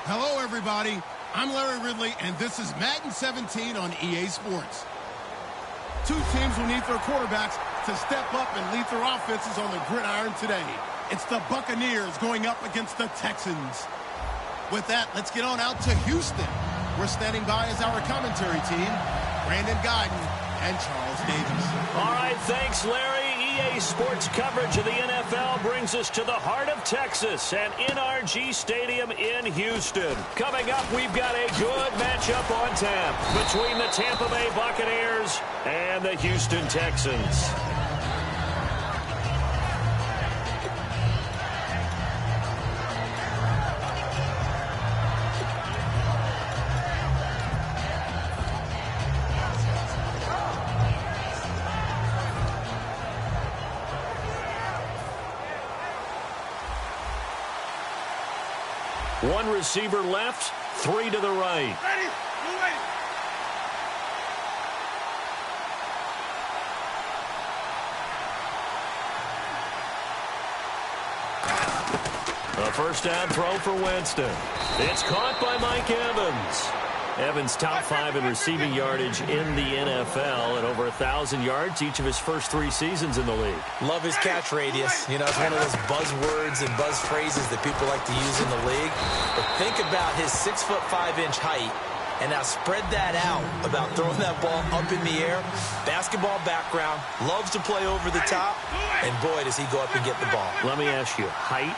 Hello, everybody. I'm Larry Ridley, and this is Madden 17 on EA Sports. Two teams will need their quarterbacks to step up and lead their offenses on the gridiron today. It's the Buccaneers going up against the Texans. With that, let's get on out to Houston. We're standing by as our commentary team, Brandon Guyton and Charles Davis. All right, thanks, Larry. EA Sports coverage of the NFL brings us to the heart of Texas and NRG Stadium in Houston. Coming up, we've got a good matchup on tap between the Tampa Bay Buccaneers and the Houston Texans. One receiver left, three to the right. Ready? A first down throw for Winston. It's caught by Mike Evans. Evans top 5 in receiving yardage in the NFL at over 1,000 yards each of his first 3 seasons in the league. Love his catch radius. You know, it's one of those buzzwords and buzz phrases that people like to use in the league. But think about his 6'5" height, and now spread that out about throwing that ball up in the air. Basketball background, loves to play over the top, and boy, does he go up and get the ball. Let me ask you, height,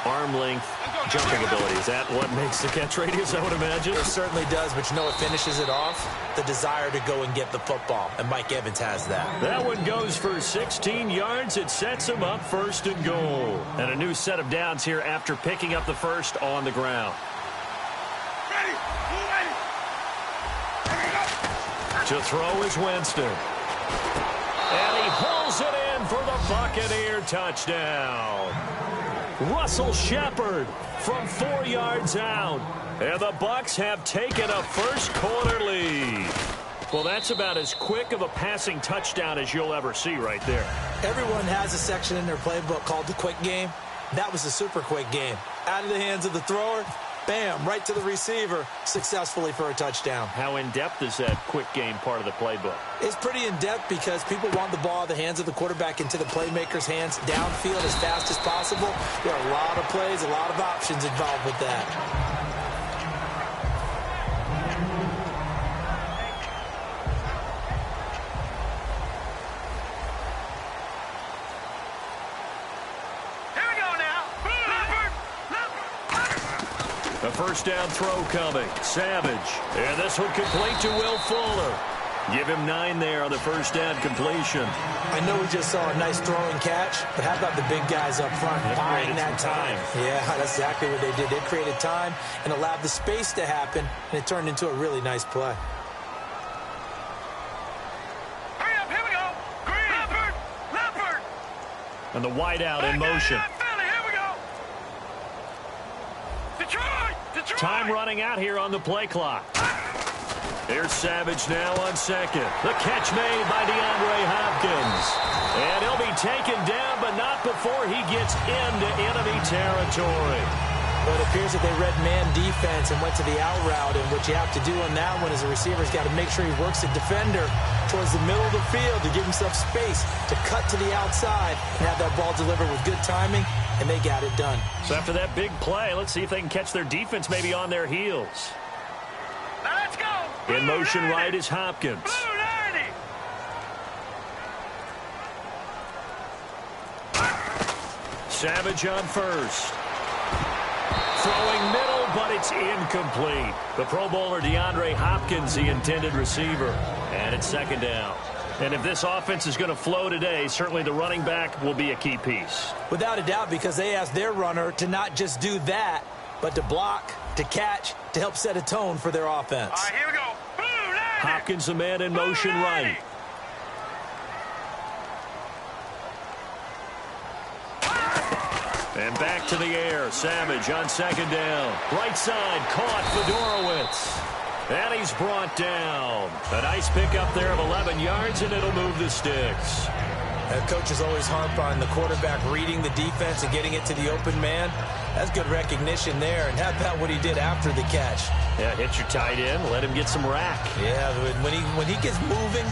arm length, jumping ability, is that what makes the catch radius, I would imagine? It certainly does, but you know what finishes it off? The desire to go and get the football, and Mike Evans has that. That one goes for 16 yards. It sets him up first and goal. And a new set of downs here after picking up the first on the ground. Ready? To throw is Winston. And he pulls it in for the Buccaneer touchdown. Russell Shepard from 4 yards out. And the Bucs have taken a first-quarter lead. Well, that's about as quick of a passing touchdown as you'll ever see right there. Everyone has a section in their playbook called the quick game. That was a super quick game. Out of the hands of the thrower, bam, right to the receiver, successfully for a touchdown. How in-depth is that quick game part of the playbook? It's pretty in-depth because people want the ball out of the hands of the quarterback into the playmaker's hands downfield as fast as possible. There are a lot of plays, a lot of options involved with that. A first down throw coming. Savage. And this one complete to Will Fuller. Give him 9 there on the first down completion. I know we just saw a nice throwing catch, but how about the big guys up front buying that time? Yeah, that's exactly what they did. They created time and allowed the space to happen, and it turned into a really nice play. Hurry up, here we go. Green. Leopard. And the wideout in motion. Detroit! Time running out here on the play clock. Here's Savage now on second. The catch made by DeAndre Hopkins. And he'll be taken down, but not before he gets into enemy territory. Well, it appears that they read man defense and went to the out route, and what you have to do on that one is a receiver's got to make sure he works a defender towards the middle of the field to give himself space to cut to the outside and have that ball delivered with good timing, and they got it done. So after that big play, let's see if they can catch their defense maybe on their heels. Now let's go. In motion right is Hopkins. Savage on first. Throwing middle, but it's incomplete. The Pro Bowler DeAndre Hopkins, the intended receiver. And it's second down. And if this offense is going to flow today, certainly the running back will be a key piece. Without a doubt, because they asked their runner to not just do that, but to block, to catch, to help set a tone for their offense. All right, here we go. Hopkins, the man in motion right. And back to the air. Savage on second down. Right side, caught Fedorowicz. And he's brought down. A nice pickup there of 11 yards, and it'll move the sticks. Coaches always harp on the quarterback reading the defense and getting it to the open man. That's good recognition there. And how about what he did after the catch? Yeah, hit your tight end, let him get some rack. Yeah, when he gets moving,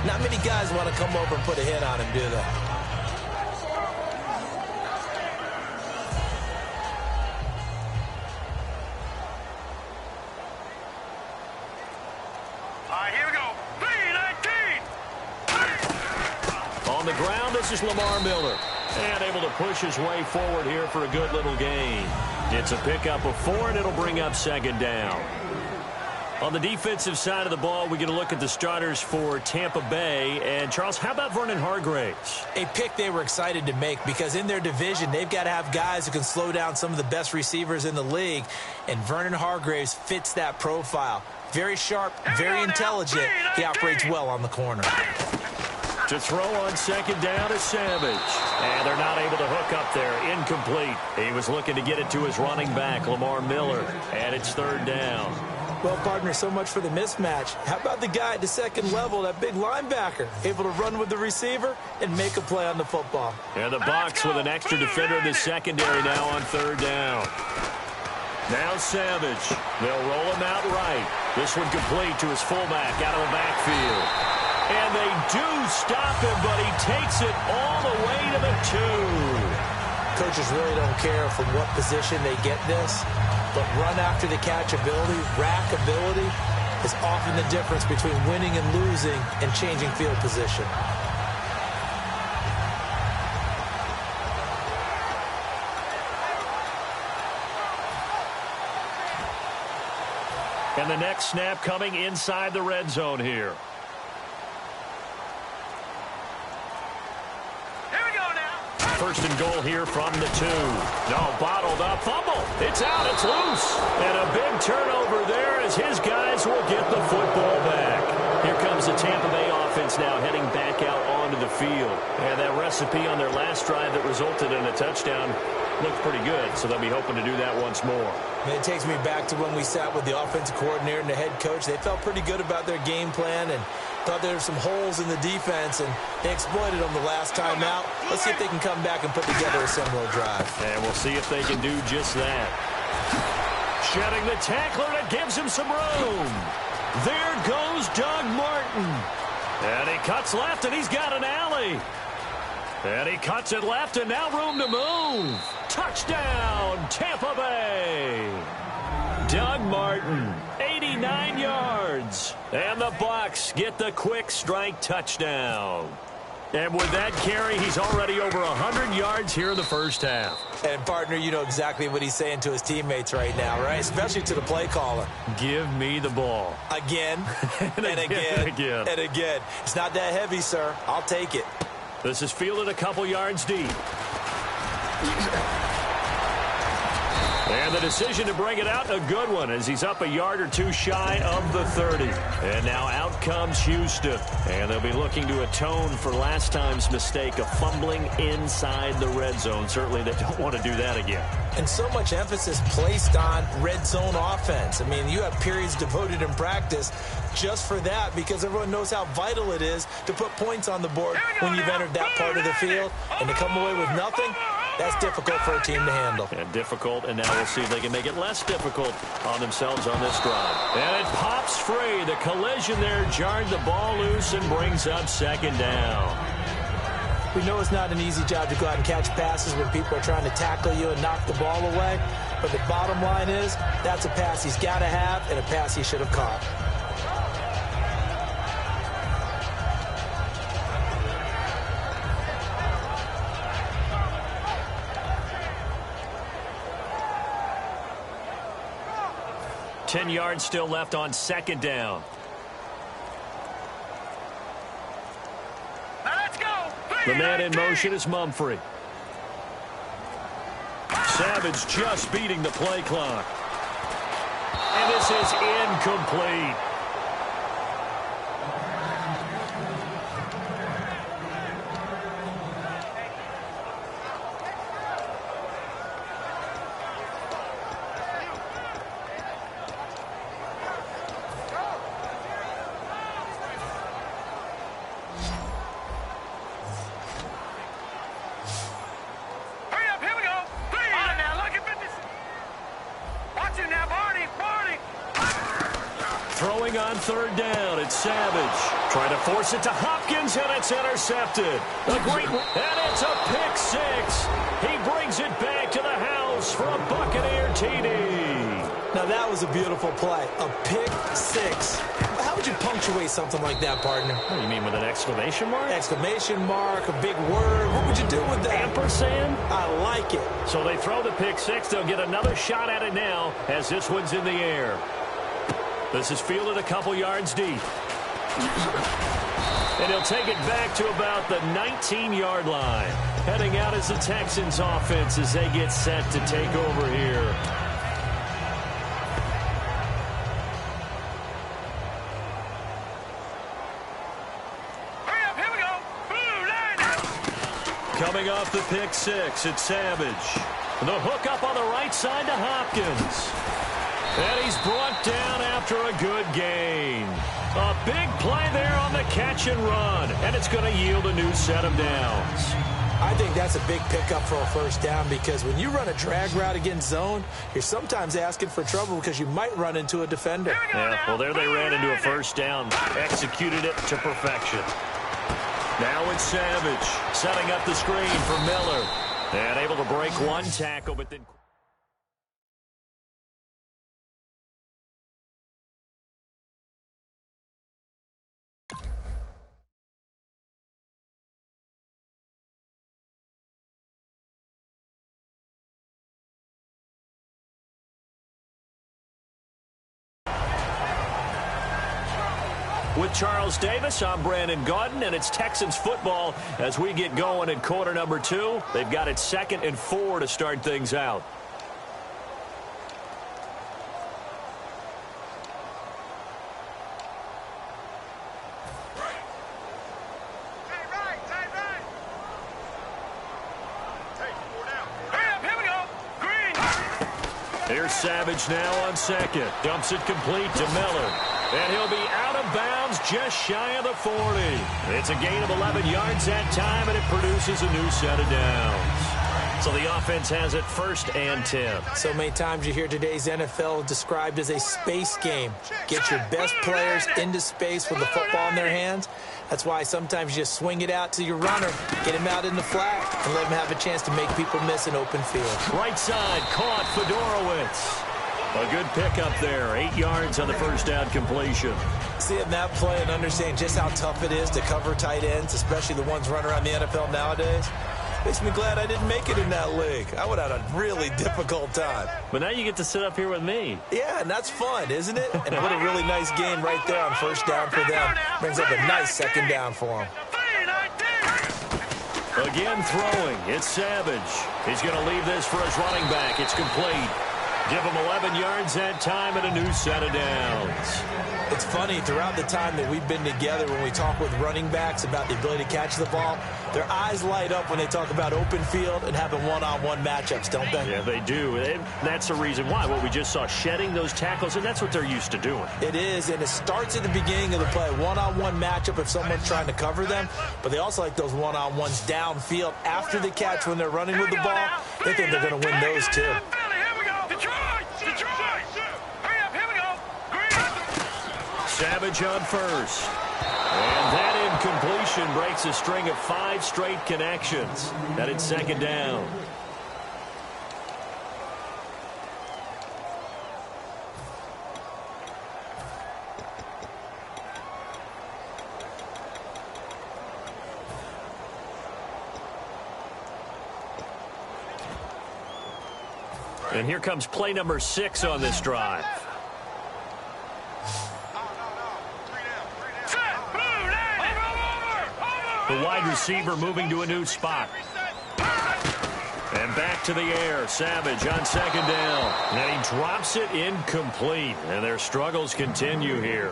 not many guys want to come over and put a hit on him, do they? Here we go. 3-19. On the ground, this is Lamar Miller. And able to push his way forward here for a good little gain. It's a pickup of 4, and it'll bring up second down. On the defensive side of the ball, we get a look at the starters for Tampa Bay. And, Charles, how about Vernon Hargreaves? A pick they were excited to make because in their division, they've got to have guys who can slow down some of the best receivers in the league. And Vernon Hargreaves fits that profile. Very sharp, very intelligent. He operates well on the corner. To throw on second down is Savage. And they're not able to hook up there. Incomplete. He was looking to get it to his running back, Lamar Miller. And it's third down. Well, partner, so much for the mismatch. How about the guy at the second level, that big linebacker, able to run with the receiver and make a play on the football? And the box with an extra defender in the secondary now on third down. Now Savage. They'll roll him out right. This one complete to his fullback out of the backfield. And they do stop him, but he takes it all the way to the 2. Coaches really don't care from what position they get this, but run after the catch ability, rack ability, is often the difference between winning and losing and changing field position. And the next snap coming inside the red zone here. First and goal here from the 2. No, bottled up, fumble. It's out, it's loose. And a big turnover there as his guys will get the football back. Here comes the Tampa Bay offense now heading back out onto the field. And that recipe on their last drive that resulted in a touchdown looked pretty good, so they'll be hoping to do that once more. And it takes me back to when we sat with the offensive coordinator and the head coach. They felt pretty good about their game plan and thought there were some holes in the defense, and they exploited them the last time out. Let's see if they can come back and put together a similar drive. And we'll see if they can do just that. Shedding the tackler that gives him some room. There goes Doug Martin. And he cuts left, and he's got an alley. And he cuts it left, and now room to move. Touchdown, Tampa Bay. Doug Martin, 89 yards. And the Bucs get the quick strike touchdown. And with that carry, he's already over 100 yards here in the first half. And, partner, you know exactly what he's saying to his teammates right now, right? Especially to the play caller. Give me the ball. Again, and again. It's not that heavy, sir. I'll take it. This is fielded a couple yards deep. And the decision to bring it out, a good one, as he's up a yard or two shy of the 30. And now out comes Houston. And they'll be looking to atone for last time's mistake of fumbling inside the red zone. Certainly they don't want to do that again. And so much emphasis placed on red zone offense. I mean, you have periods devoted in practice just for that because everyone knows how vital it is to put points on the board when you've entered that part of the field. And to come away with nothing, that's difficult for a team to handle. And difficult, and now we'll see if they can make it less difficult on themselves on this drive. And it pops free. The collision there jarred the ball loose and brings up second down. We know it's not an easy job to go out and catch passes when people are trying to tackle you and knock the ball away. But the bottom line is that's a pass he's got to have and a pass he should have caught. Ten yards still left on second down. Now let's go. The man in motion is Mumphrey. Savage just beating the play clock. And this is incomplete. third down. It's Savage. Trying to force it to Hopkins, and it's intercepted. And it's a pick six. He brings it back to the house for a Buccaneer TD. Now, that was a beautiful play. A pick six. How would you punctuate something like that, partner? What do you mean, with an exclamation mark? Exclamation mark, a big word. What would you do with that? Ampersand? I like it. So they throw the pick six. They'll get another shot at it now as this one's in the air. This is fielded a couple yards deep. And he'll take it back to about the 19-yard line. Heading out as the Texans offense as they get set to take over here. Coming off the pick six, it's Savage. The hook up on the right side to Hopkins. And he's brought down after a good gain. A big play there on the catch and run. And it's going to yield a new set of downs. I think that's a big pickup for a first down because when you run a drag route against zone, you're sometimes asking for trouble because you might run into a defender. Yeah, well, there they ran into a first down. Executed it to perfection. Now it's Savage setting up the screen for Miller. And able to break one tackle, but then... With Charles Davis, I'm Brandon Gaudin, and it's Texans football as we get going in quarter number 2. They've got it 2nd and 4 to start things out. Here's Savage now on second. Dumps it complete to Miller. And he'll be out of bounds just shy of the 40. It's a gain of 11 yards that time, and it produces a new set of downs. So the offense has it 1st and 10. So many times you hear today's NFL described as a space game. Get your best players into space with the football in their hands. That's why sometimes you just swing it out to your runner, get him out in the flat, and let him have a chance to make people miss an open field. Right side, caught Fedorowicz. A good pickup there, 8 yards on the first down completion. Seeing that play and understanding just how tough it is to cover tight ends, especially the ones running around the NFL nowadays, makes me glad I didn't make it in that league. I would have had a really difficult time. But now you get to sit up here with me. Yeah, and that's fun, isn't it? And what a really nice game right there on first down for them. Brings up a nice second down for them. Again throwing. It's Savage. He's going to leave this for his running back. It's complete. Give him 11 yards that time and a new set of downs. It's funny, throughout the time that we've been together, when we talk with running backs about the ability to catch the ball, their eyes light up when they talk about open field and having one-on-one matchups, don't they? Yeah, they do. And that's the reason why. What we just saw, shedding those tackles, and that's what they're used to doing. It is, and it starts at the beginning of the play. One-on-one matchup if someone's trying to cover them, but they also like those one-on-ones downfield after the catch when they're running with the ball. They think they're going to win those, too. Savage on first. And that incompletion breaks a string of 5 straight connections. That is second down. And here comes play number 6 on this drive. The wide receiver moving to a new spot. And back to the air. Savage on second down. And he drops it incomplete. And their struggles continue here.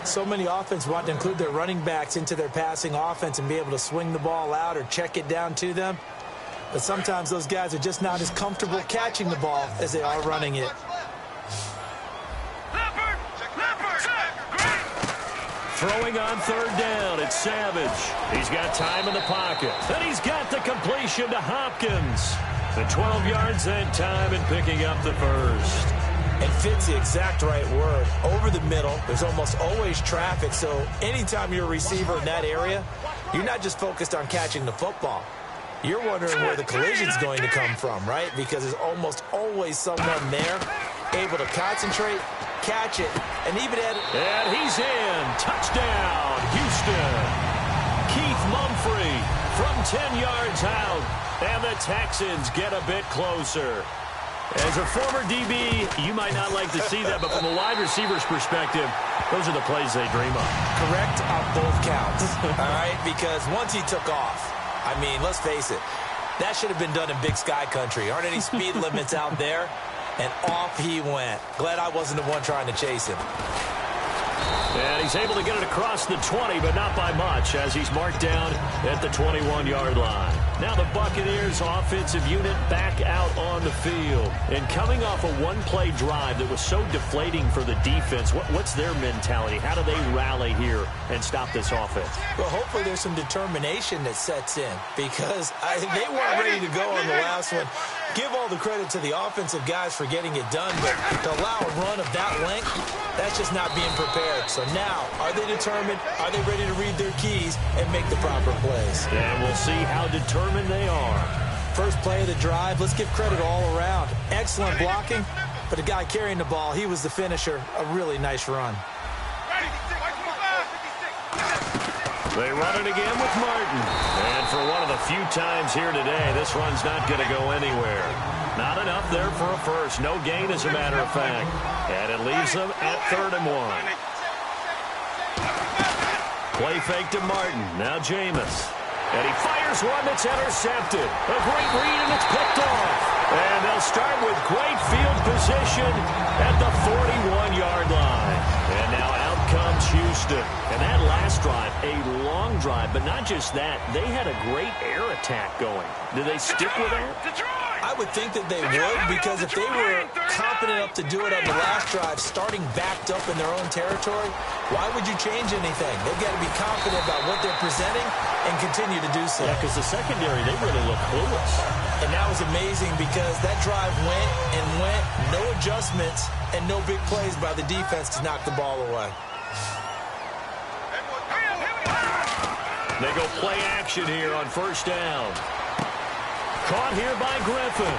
So many offenses want to include their running backs into their passing offense and be able to swing the ball out or check it down to them. But sometimes those guys are just not as comfortable catching the ball as they are running it. Throwing on third down, it's Savage. He's got time in the pocket. And he's got the completion to Hopkins. The 12 yards that time and picking up the first. And fit's the exact right word. Over the middle, there's almost always traffic, so anytime you're a receiver in that area, you're not just focused on catching the football. You're wondering where the collision's going to come from, right? Because there's almost always someone there able to concentrate, catch it, and even add it. And he's in. Touchdown, Houston. Keith Mumphrey from 10 yards out, and the Texans get a bit closer. As a former DB, you might not like to see that, but from a wide receiver's perspective, those are the plays they dream of. Correct on both counts, all right? Because once he took off, I mean, let's face it, that should have been done in Big Sky Country. Aren't any speed limits out there? And off he went. Glad I wasn't the one trying to chase him. And he's able to get it across the 20, but not by much, as he's marked down at the 21-yard line. Now the Buccaneers offensive unit back out on the field. And coming off a one-play drive that was so deflating for the defense, what's their mentality? How do they rally here and stop this offense? Well, hopefully there's some determination that sets in, because they weren't ready to go on the last one. Give all the credit to the offensive guys for getting it done, but to allow a run of that length, that's just not being prepared. So now, are they determined? Are they ready to read their keys and make the proper plays? And we'll see how determined they are. First play of the drive, let's give credit all around. Excellent blocking, but the guy carrying the ball, he was the finisher. A really nice run. They run it again with Martin. And for one of the few times here today, this run's not going to go anywhere. Not enough there for a first. No gain, as a matter of fact. And it leaves them at 3rd and 1. Play fake to Martin. Now Jameis. And he fires one that's intercepted. A great read, and it's picked off. And they'll start with great field position at the 41-yard line. And now out comes Houston. And that last drive, a long drive, but not just that. They had a great air attack going. Do they stick with that? I would think that they would, because if they were confident enough to do it on the last drive, starting backed up in their own territory, why would you change anything? They've got to be confident about what they're presenting and continue to do so. Yeah, because the secondary, they really look clueless. And that was amazing, because that drive went and went, no adjustments, and no big plays by the defense to knock the ball away. They go play action here on 1st down. Caught here by Griffin.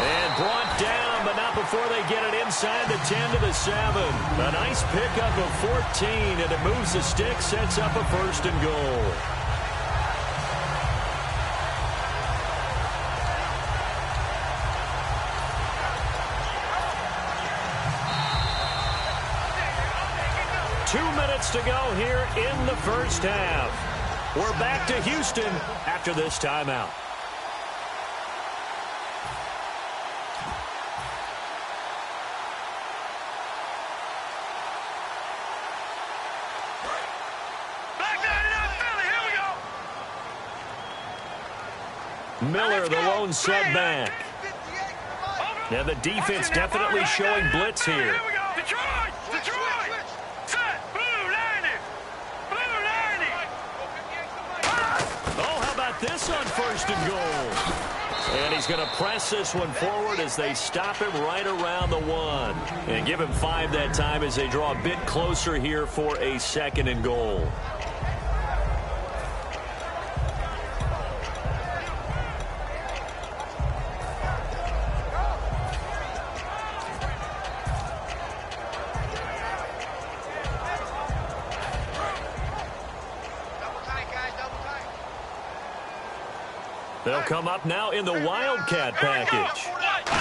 And brought down, but not before they get it inside the 10 to the 7. A nice pickup of 14, and it moves the stick, sets up a 1st and goal. Two minutes to go here in the first half. We're back to Houston after this timeout. Miller, the lone setback. Now the defense definitely showing blitz here. Oh, how about this on 1st and goal? And he's going to press this one forward as they stop him right around the 1. And give him 5 that time as they draw a bit closer here for a 2nd and goal. They'll come up now in the Wildcat package.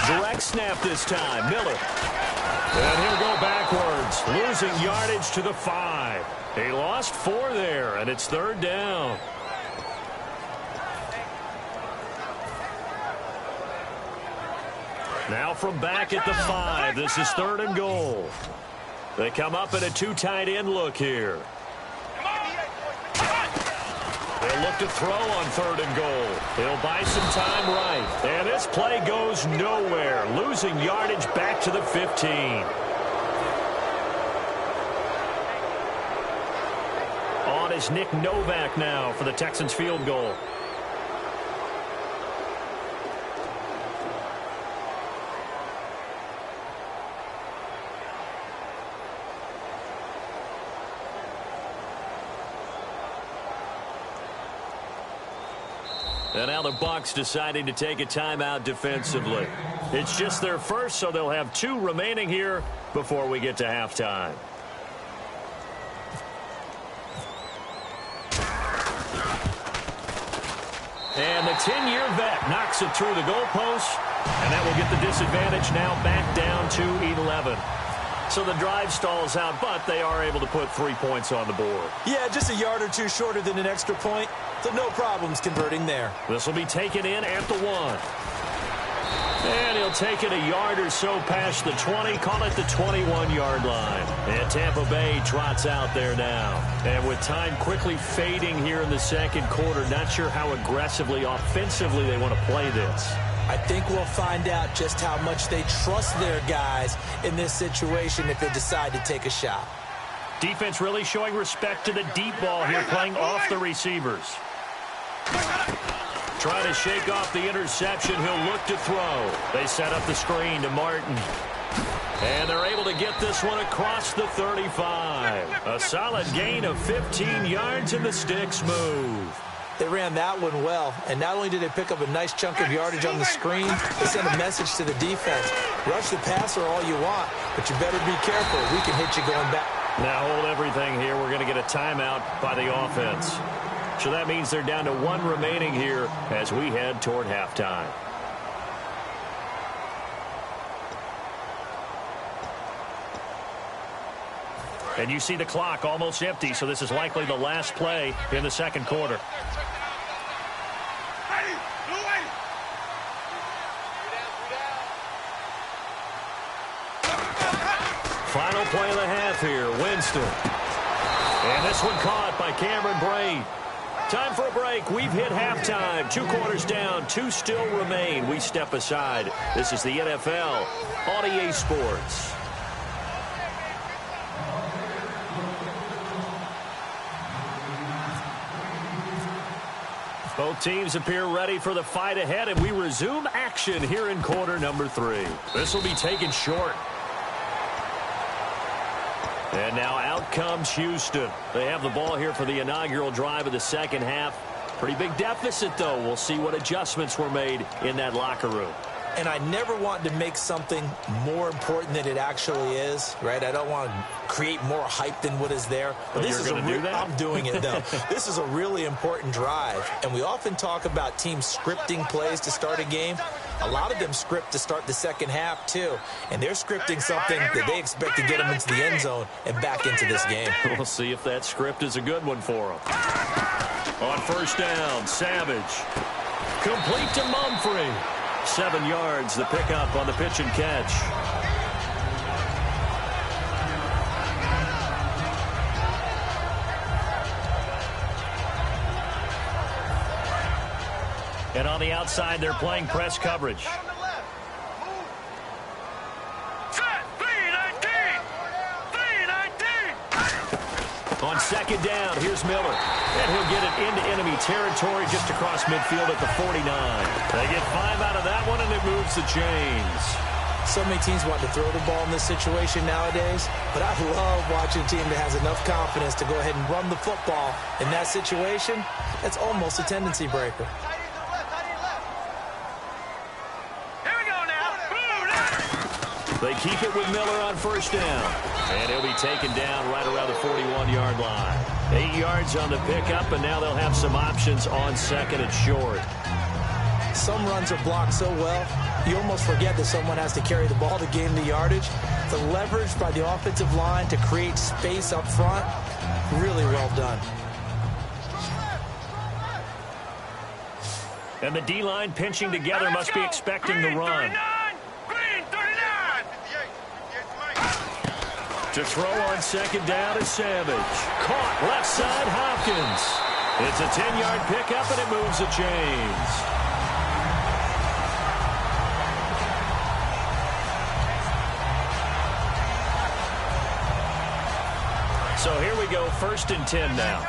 Direct snap this time. Miller. And he'll go backwards, losing yardage to the 5. He lost 4 there, and it's 3rd down. Now from back at the 5, this is 3rd and goal. They come up in a 2 tight end look here. They'll look to throw on 3rd and goal. He'll buy some time right. And this play goes nowhere, losing yardage back to the 15. On is Nick Novak now for the Texans field goal. And now the Bucs deciding to take a timeout defensively. It's just their first, so they'll have 2 remaining here before we get to halftime. And the 10-year vet knocks it through the goalpost, and that will get the disadvantage now back down to 11. So the drive stalls out, but they are able to put 3 points on the board. Yeah, just a yard or two shorter than an extra point, so no problems converting there. This will be taken in at the 1. And he'll take it a yard or so past the 20, call it the 21-yard line. And Tampa Bay trots out there now. And with time quickly fading here in the second quarter, not sure how aggressively, offensively they want to play this. I think we'll find out just how much they trust their guys in this situation if they decide to take a shot. Defense really showing respect to the deep ball here, playing off the receivers. Trying to shake off the interception. He'll look to throw. They set up the screen to Martin. And they're able to get this one across the 35. A solid gain of 15 yards, and the sticks move. They ran that one well, and not only did they pick up a nice chunk of yardage on the screen, they sent a message to the defense. Rush the passer all you want, but you better be careful. We can hit you going back. Now hold everything here. We're going to get a timeout by the offense. So that means they're down to 1 remaining here as we head toward halftime. And you see the clock almost empty, so this is likely the last play in the second quarter. Final play of the half here, Winston. And this one caught by Cameron Braid. Time for a break. We've hit halftime. 2 quarters down, 2 still remain. We step aside. This is the NFL on EA Sports. Both teams appear ready for the fight ahead, and we resume action here in quarter number 3. This will be taken short. And now out comes Houston. They have the ball here for the inaugural drive of the second half. Pretty big deficit, though. We'll see what adjustments were made in that locker room. And I never want to make something more important than it actually is, right? I don't want to create more hype than what is there. But this is I'm doing it, though. This is a really important drive. And we often talk about teams scripting plays to start a game. A lot of them script to start the second half, too. And they're scripting something that they expect to get them into the end zone and back into this game. We'll see if that script is a good one for them. On first down, Savage. Complete to Mumphrey. 7 yards, the pickup on the pitch and catch. And on the outside, they're playing press coverage. On second down, here's Miller. And he'll get it into enemy territory just across midfield at the 49. They get 5 out of that one, and it moves the chains. So many teams want to throw the ball in this situation nowadays, but I love watching a team that has enough confidence to go ahead and run the football in that situation. That's almost a tendency breaker. They keep it with Miller on first down. And he'll be taken down right around the 41-yard line. 8 yards on the pickup, and now they'll have some options on second and short. Some runs are blocked so well, you almost forget that someone has to carry the ball to gain the yardage. The leverage by the offensive line to create space up front, really well done. And the D-line pinching together, must be expecting the run. To throw on second down is Savage. Caught left side, Hopkins. It's a 10-yard pickup, and it moves the chains. So here we go, first and 10 now.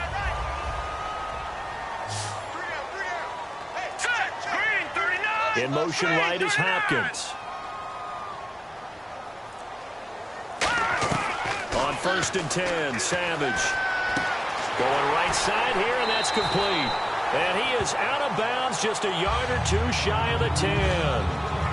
In motion right is Hopkins. On first and 10, Savage. Going right side here, and that's complete. And he is out of bounds He's just a yard or two shy of the 10.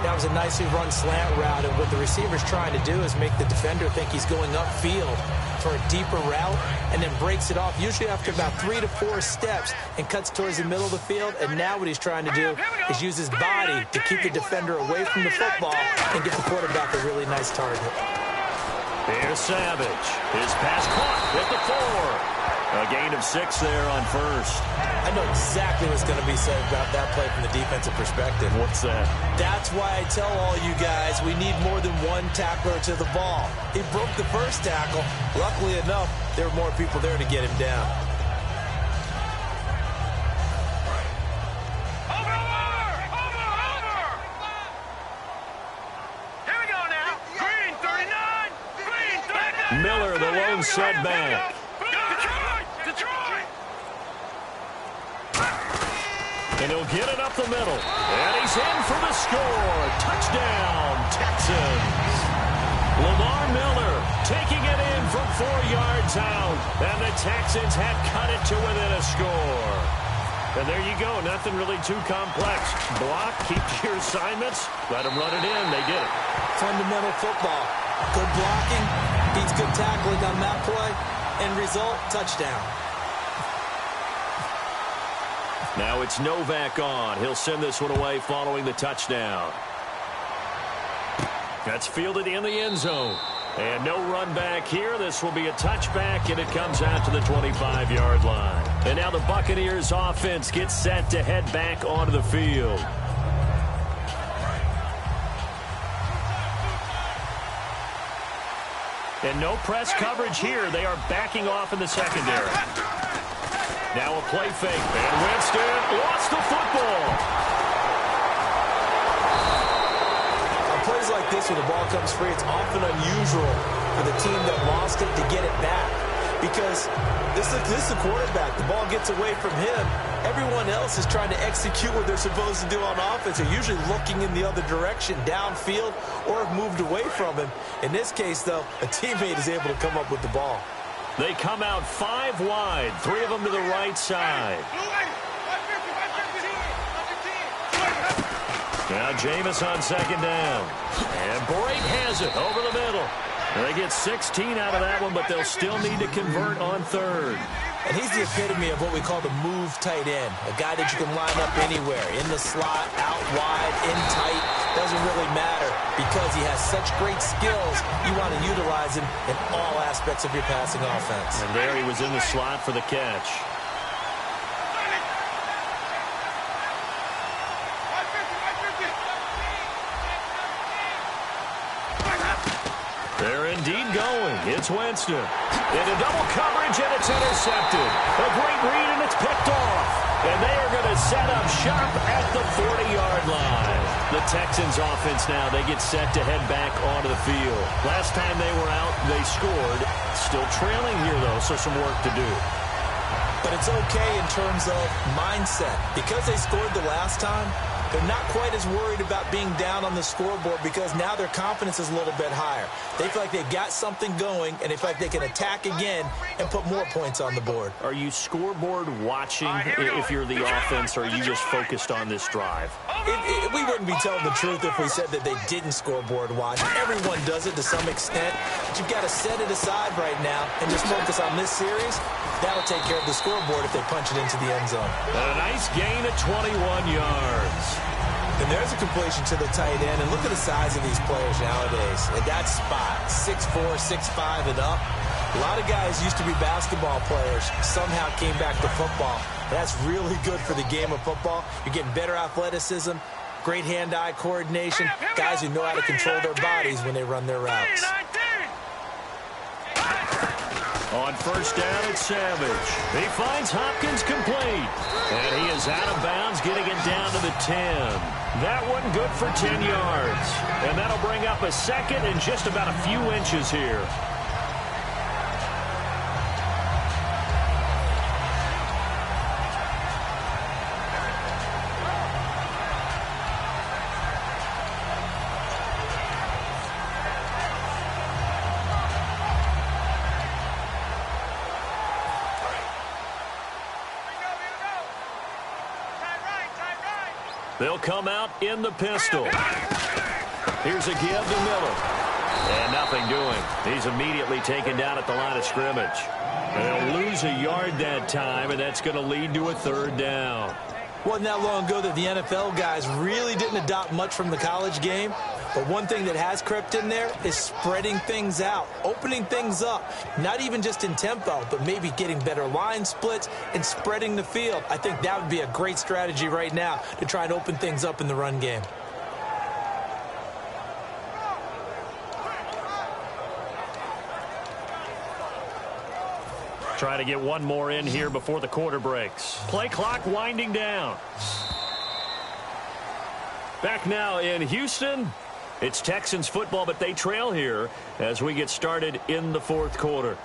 That was a nicely run slant route, and what the receiver's trying to do is make the defender think he's going upfield for a deeper route, and then breaks it off, usually after about 3 to 4 steps, and cuts towards the middle of the field. And now what he's trying to do is use his body to keep the defender away from the football and get the quarterback a really nice target. Here's Savage. His pass caught at the 4. A gain of 6 there on first. I know exactly what's going to be said about that play from the defensive perspective. What's that? That's why I tell all you guys we need more than one tackler to the ball. He broke the first tackle. Luckily enough, there were more people there to get him down. Over! Here we go now. Green 39. Green 39. Miller, the lone setback. Detroit. And he'll get it up the middle. And he's in for the score. Touchdown, Texans. Lamar Miller taking it in from 4 yards out. And the Texans have cut it to within a score. And there you go. Nothing really too complex. Block, keep to your assignments. Let them run it in. They did it. Fundamental football. Good blocking. Beats good tackling on that play. End result, touchdown. Now it's Novak on. He'll send this one away following the touchdown. That's fielded in the end zone. And no run back here. This will be a touchback, and it comes out to the 25-yard line. And now the Buccaneers offense gets set to head back onto the field. And no press coverage here. They are backing off in the secondary. Now a play fake. And Winston lost the football. On plays like this, when the ball comes free, it's often unusual for the team that lost it to get it back. Because this is the quarterback. The ball gets away from him. Everyone else is trying to execute what they're supposed to do on offense. They're usually looking in the other direction, downfield, or have moved away from him. In this case, though, a teammate is able to come up with the ball. They come out 5 wide, 3 of them to the right side. Now Jameis on second down. And Brake has it over the middle. They get 16 out of that one, but they'll still need to convert on third. And he's the epitome of what we call the move tight end, a guy that you can line up anywhere, in the slot, out wide, in tight. Doesn't really matter because he has such great skills. You want to utilize him in all aspects of your passing offense. And there he was in the slot for the catch. They're indeed going. It's Winston. Into double coverage, and it's intercepted. A great read, and it's picked off. And they are going to set up shop at the 40-yard line. The Texans offense now, they get set to head back onto the field. Last time they were out, they scored. Still trailing here, though, so some work to do. But it's okay in terms of mindset. Because they scored the last time, they're not quite as worried about being down on the scoreboard because now their confidence is a little bit higher. They feel like they've got something going, and they feel like they can attack again and put more points on the board. Are you scoreboard watching if you're the offense, or are you just focused on this drive? We wouldn't be telling the truth if we said that they didn't scoreboard watch. Everyone does it to some extent, but you've got to set it aside right now and just focus on this series. That'll take care of the scoreboard if they punch it into the end zone. A nice gain of 21 yards. And there's a completion to the tight end. And look at the size of these players nowadays. At that spot, 6'4", 6'5", and up. A lot of guys used to be basketball players, somehow came back to football. That's really good for the game of football. You're getting better athleticism, great hand-eye coordination, guys who know how to control their bodies when they run their routes. On first down, it's Savage. He finds Hopkins complete. And he is out of bounds, getting it down to the 10. That one good for 10 yards. And that'll bring up a second and just about a few inches here. They'll come out in the pistol. Here's a give to Miller. And nothing doing. He's immediately taken down at the line of scrimmage. And they'll lose a yard that time, and that's going to lead to a third down. Wasn't that long ago that the NFL guys really didn't adopt much from the college game. But one thing that has crept in there is spreading things out, opening things up, not even just in tempo, but maybe getting better line splits and spreading the field. I think that would be a great strategy right now to try and open things up in the run game. Try to get one more in here before the quarter breaks. Play clock winding down. Back now in Houston. It's Texans football, but they trail here as we get started in the fourth quarter.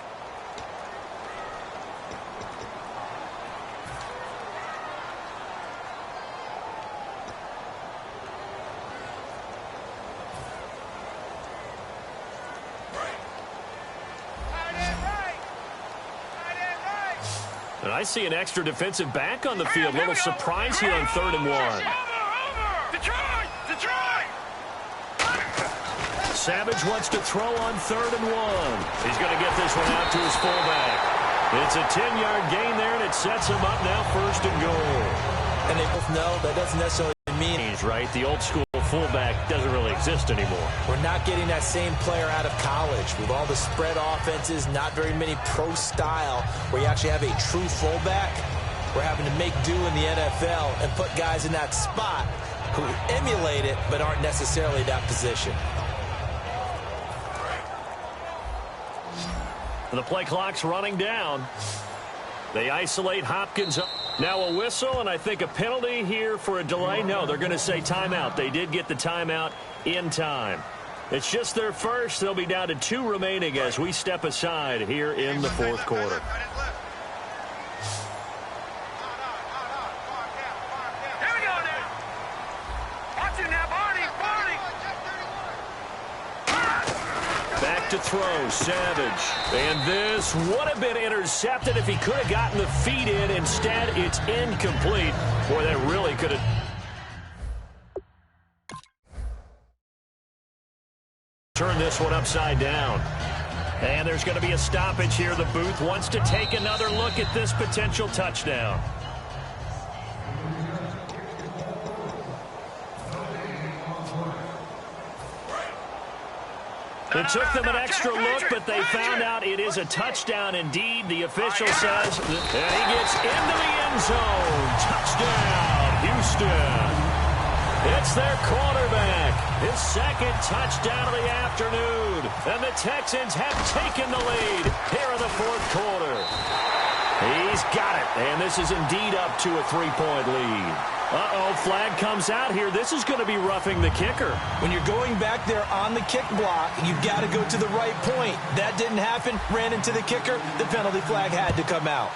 And I see an extra defensive back on the field. Little surprise here on 3rd and 1. Savage wants to throw on 3rd and 1. He's going to get this one out to his fullback. It's a 10-yard gain there, and it sets him up now 1st and goal. And they both know that doesn't necessarily mean he's right. The old school fullback doesn't really exist anymore. We're not getting that same player out of college. With all the spread offenses, not very many pro style where you actually have a true fullback. We're having to make do in the NFL and put guys in that spot who emulate it but aren't necessarily that position. And the play clock's running down. They isolate Hopkins. Now a whistle, and I think a penalty here for a delay. No, they're going to say timeout. They did get the timeout in time. It's just their first. They'll be down to 2 remaining as we step aside here in the fourth quarter. To throw, Savage. And this would have been intercepted if he could have gotten the feet in. Instead, it's incomplete. Boy, that really could have turned this one upside down. And there's going to be a stoppage here. The booth wants to take another look at this potential touchdown. It took them an extra look, but they found out it is a touchdown indeed. The official says, and he gets into the end zone. Touchdown, Houston. It's their quarterback. His 2nd touchdown of the afternoon. And the Texans have taken the lead here in the fourth quarter. He's got it, and this is indeed up to a 3-point lead. Uh-oh, flag comes out here. This is going to be roughing the kicker. When you're going back there on the kick block, you've got to go to the right point. That didn't happen. Ran into the kicker. The penalty flag had to come out.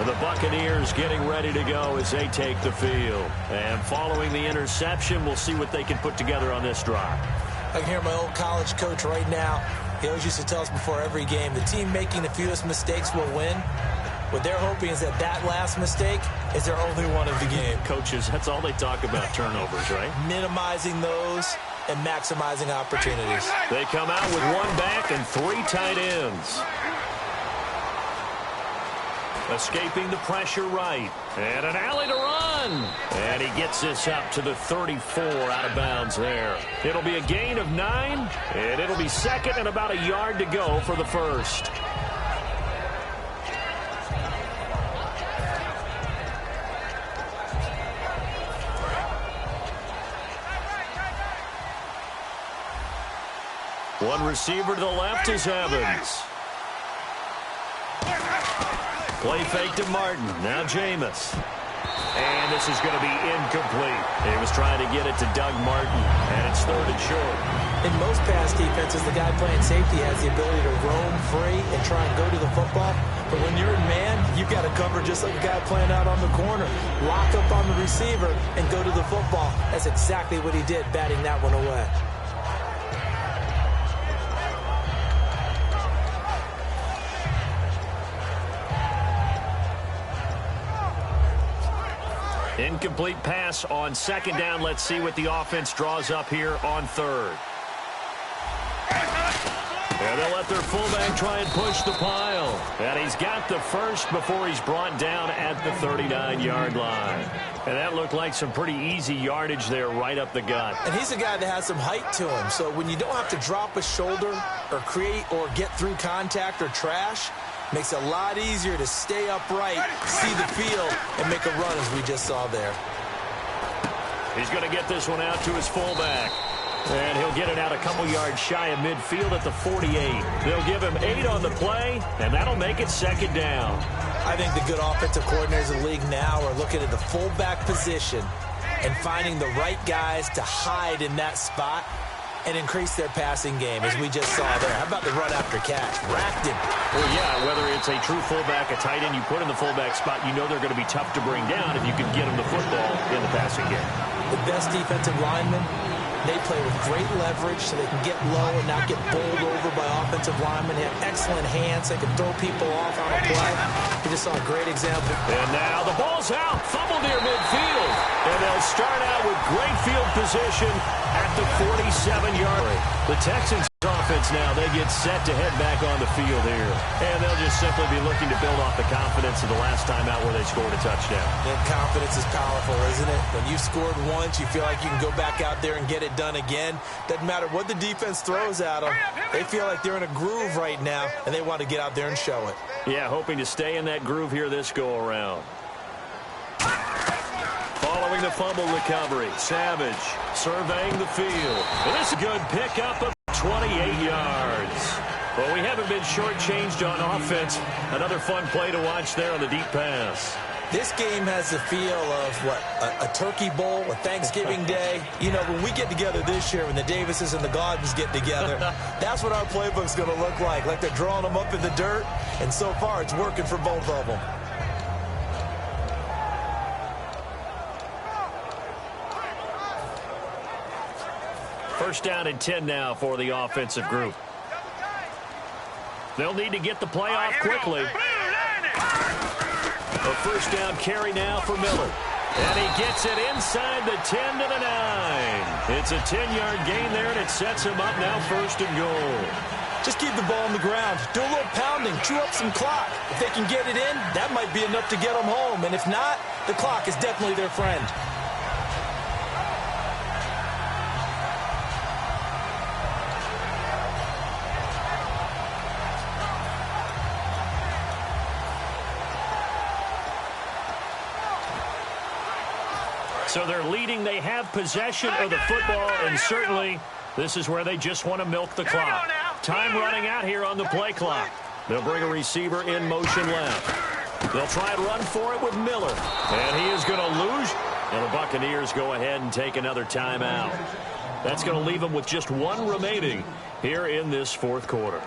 The Buccaneers getting ready to go as they take the field. And following the interception, we'll see what they can put together on this drive. I can hear my old college coach right now. He always used to tell us before every game, the team making the fewest mistakes will win. What they're hoping is that that last mistake is their only one of the game. Coaches, that's all they talk about, turnovers, right? Minimizing those and maximizing opportunities. They come out with 1 back and 3 tight ends. Escaping the pressure right. And an alley to run. And he gets this up to the 34 out of bounds there. It'll be a gain of 9. And it'll be 2nd and about a yard to go for the first. One receiver to the left is Evans. Play fake to Martin. Now Jameis. And this is going to be incomplete. He was trying to get it to Doug Martin, and it's 3rd and short. In most pass defenses, the guy playing safety has the ability to roam free and try and go to the football. But when you're in man, you've got to cover just like a guy playing out on the corner. Lock up on the receiver and go to the football. That's exactly what he did, batting that one away. Incomplete pass on second down. Let's see what the offense draws up here on third. And they'll let their fullback try and push the pile. And he's got the first before he's brought down at the 39-yard line. And that looked like some pretty easy yardage there right up the gut. And he's a guy that has some height to him. So when you don't have to drop a shoulder or create or get through contact or trash, makes it a lot easier to stay upright, see the field, and make a run as we just saw there. He's going to get this one out to his fullback. And he'll get it out a couple yards shy of midfield at the 48. They'll give him 8 on the play, and that'll make it second down. I think the good offensive coordinators in the league now are looking at the fullback position and finding the right guys to hide in that spot and increase their passing game, as we just saw there. How about the run after catch? Racked him. Well, yeah, whether it's a true fullback, a tight end you put in the fullback spot, you know they're going to be tough to bring down if you can get them the football in the passing game. The best defensive linemen, they play with great leverage so they can get low and not get bowled over by offensive linemen. They have excellent hands. They can throw people off on a play. We just saw a great example. And now the ball's out. Fumble near midfield. And they'll start out with great field position at the 47-yard line. The Texans offense now, they get set to head back on the field here. And they'll just simply be looking to build off the confidence of the last time out where they scored a touchdown. And confidence is powerful, isn't it? When you scored once, you feel like you can go back out there and get it done again. Doesn't matter what the defense throws at them. They feel like they're in a groove right now, and they want to get out there and show it. Yeah, hoping to stay in that groove here this go-around. Following the fumble recovery, Savage surveying the field. And this is a good pickup of 28 yards. Well, we haven't been shortchanged on offense. Another fun play to watch there on the deep pass. This game has the feel of, what, a turkey bowl, a Thanksgiving day. You know, when we get together this year, when the Davises and the Gaudens get together, that's what our playbook's going to look like they're drawing them up in the dirt. And so far, it's working for both of them. First down and 10 now for the offensive group. They'll need to get the play off quickly. A first down carry now for Miller. And he gets it inside the 10 to the 9. It's a 10-yard gain there, and it sets him up now first and goal. Just keep the ball on the ground. Do a little pounding. Chew up some clock. If they can get it in, that might be enough to get them home. And if not, the clock is definitely their friend. So they're leading. They have possession of the football, and certainly this is where they just want to milk the clock. Time running out here on the play clock. They'll bring a receiver in motion left. They'll try and run for it with Miller. And he is going to lose. And the Buccaneers go ahead and take another timeout. That's going to leave them with just one remaining here in this fourth quarter.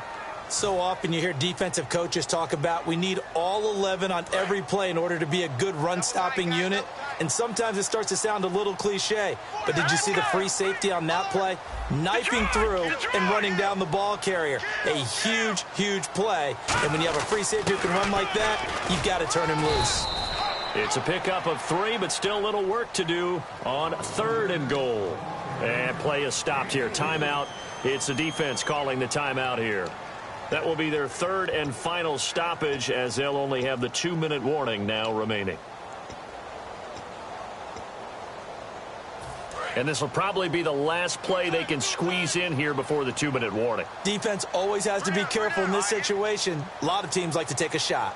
So often you hear defensive coaches talk about we need all 11 on every play in order to be a good run-stopping unit. And sometimes it starts to sound a little cliche. But did you see the free safety on that play? Knifing through and running down the ball carrier. A huge, huge play. And when you have a free safety who can run like that, you've got to turn him loose. It's a pickup of 3, but still a little work to do on third and goal. And play is stopped here. Timeout. It's the defense calling the timeout here. That will be their third and final stoppage, as they'll only have the 2-minute warning now remaining. And this will probably be the last play they can squeeze in here before the 2-minute warning. Defense always has to be careful in this situation. A lot of teams like to take a shot.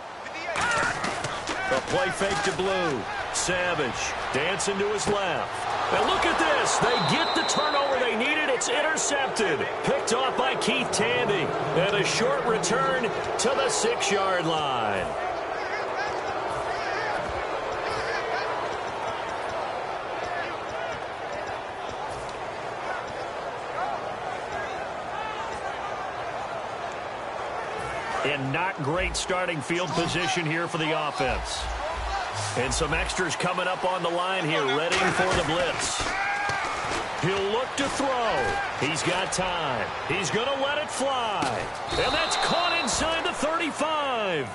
A play fake to Blue. Savage dancing to his left. And look at this. They get the turnover they needed. It's intercepted. Picked off by Keith Tandy. And a short return to the 6-yard line. And not great starting field position here for the offense. And some extras coming up on the line here, ready for the blitz. He'll look to throw. He's got time. He's going to let it fly. And that's caught inside the 35.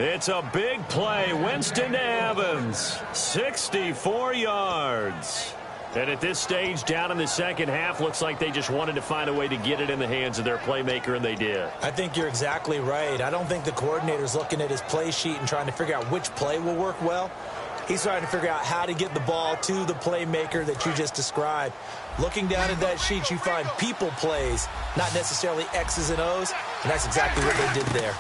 It's a big play. Winston to Evans, 64 yards. And at this stage, down in the second half, looks like they just wanted to find a way to get it in the hands of their playmaker, and they did. I think you're exactly right. I don't think the coordinator's looking at his play sheet and trying to figure out which play will work well. He's trying to figure out how to get the ball to the playmaker that you just described. Looking down at that sheet, you find people plays, not necessarily X's and O's, and that's exactly what they did there.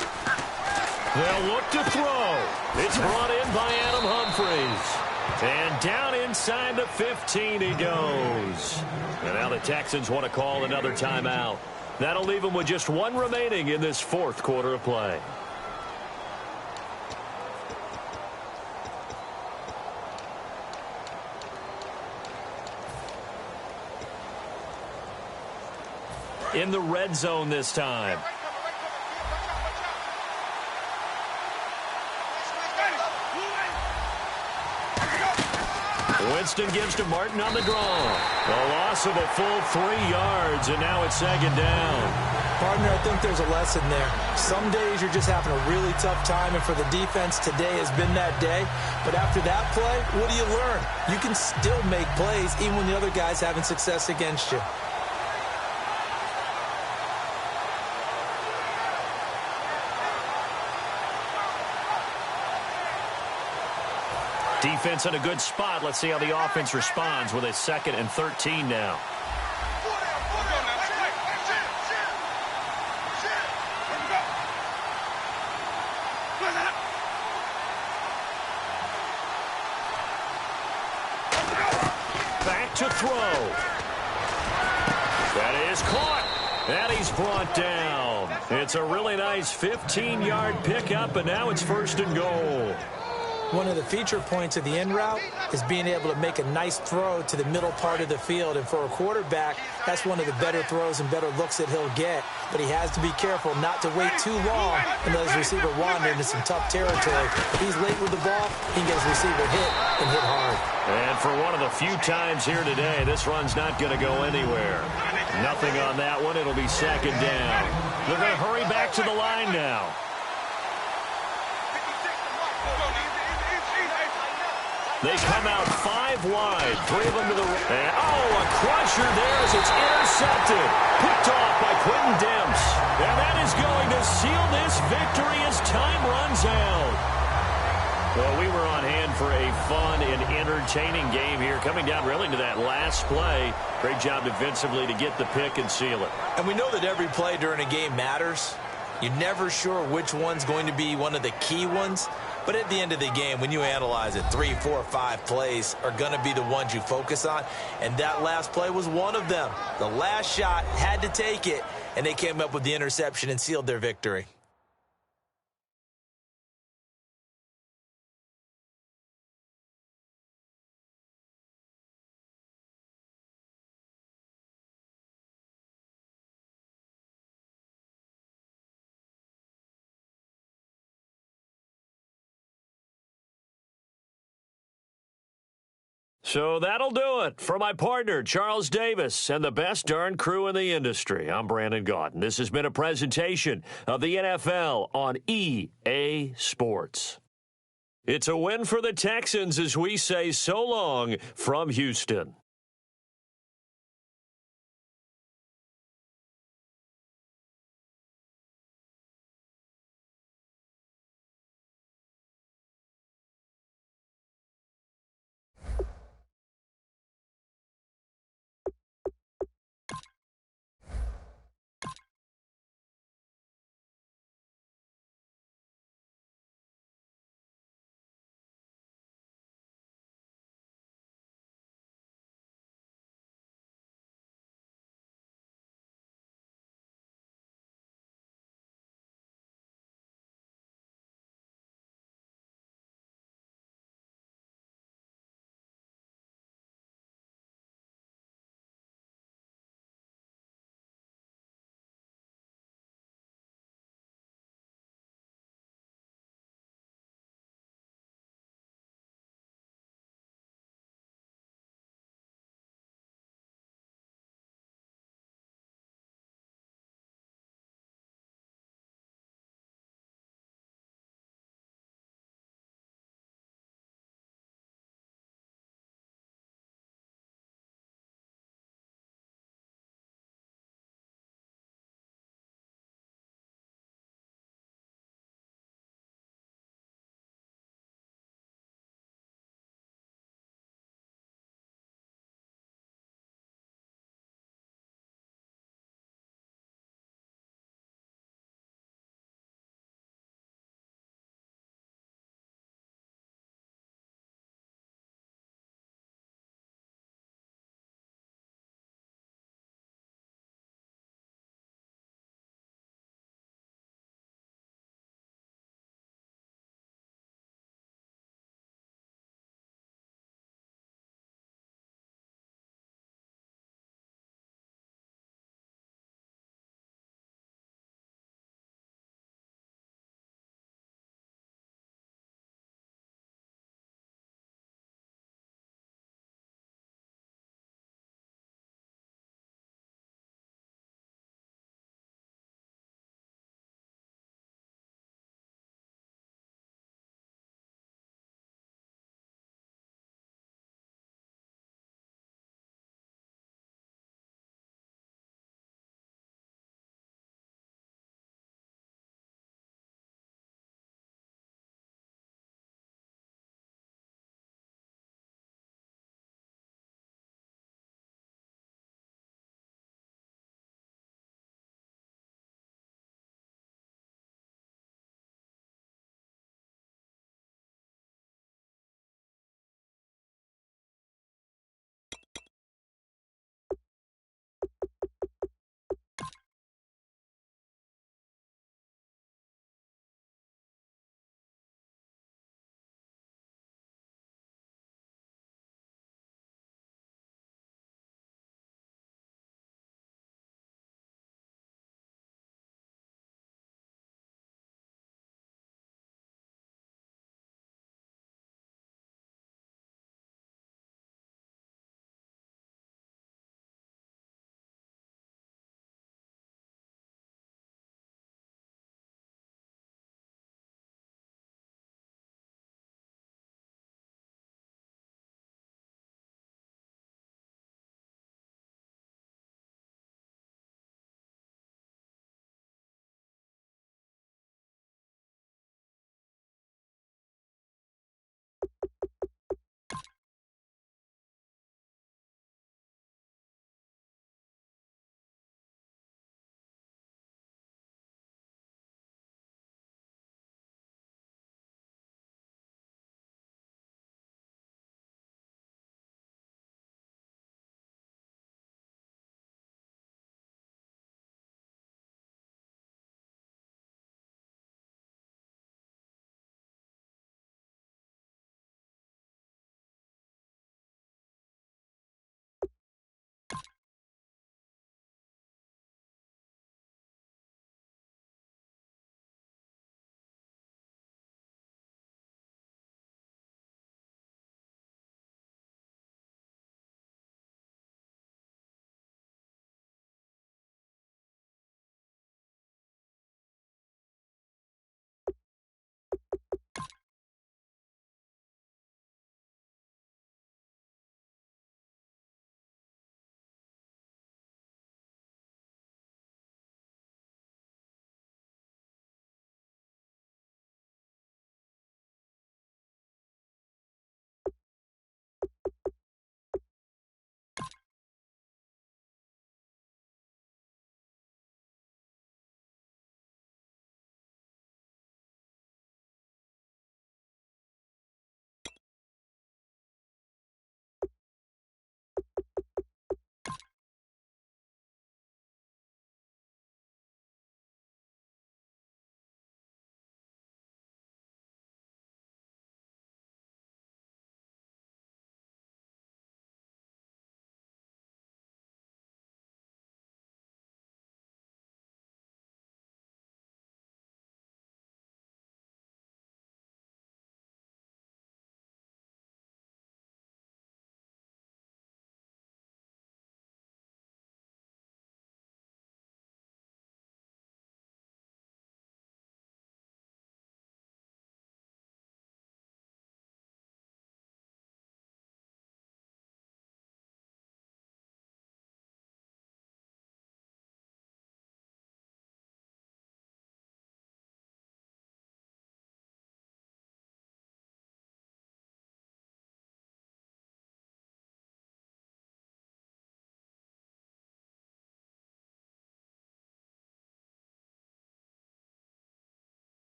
They'll look to throw. It's brought in by Adam Humphries. And down inside the 15 he goes. And now the Texans want to call another timeout. That'll leave them with just one remaining in this fourth quarter of play. In the red zone this time. Winston gives to Martin on the draw. A loss of a full 3 yards, and now it's second down. Partner, I think there's a lesson there. Some days you're just having a really tough time, and for the defense, today has been that day. But after that play, what do you learn? You can still make plays even when the other guy's having success against you. Defense in a good spot. Let's see how the offense responds with a 2nd and 13 now. Back to throw. That is caught. And he's brought down. It's a really nice 15-yard pickup, and now it's 1st and goal. One of the feature points of the in route is being able to make a nice throw to the middle part of the field. And for a quarterback, that's one of the better throws and better looks that he'll get. But he has to be careful not to wait too long and let his receiver wander into some tough territory. If he's late with the ball, he can get his receiver hit and hit hard. And for one of the few times here today, this run's not going to go anywhere. Nothing on that one. It'll be 2nd down. They're going to hurry back to the line now. They come out 5 wide, 3 of them to the right. And, a crusher there as it's intercepted. Picked off by Quentin Demps. And that is going to seal this victory as time runs out. Well, we were on hand for a fun and entertaining game here, coming down really to that last play. Great job defensively to get the pick and seal it. And we know that every play during a game matters. You're never sure which one's going to be one of the key ones. But at the end of the game, when you analyze it, 3, 4, 5 plays are going to be the ones you focus on. And that last play was one of them. The last shot had to take it, and they came up with the interception and sealed their victory. So that'll do it for my partner, Charles Davis, and the best darn crew in the industry. I'm Brandon Gaudin. This has been a presentation of the NFL on EA Sports. It's a win for the Texans as we say so long from Houston.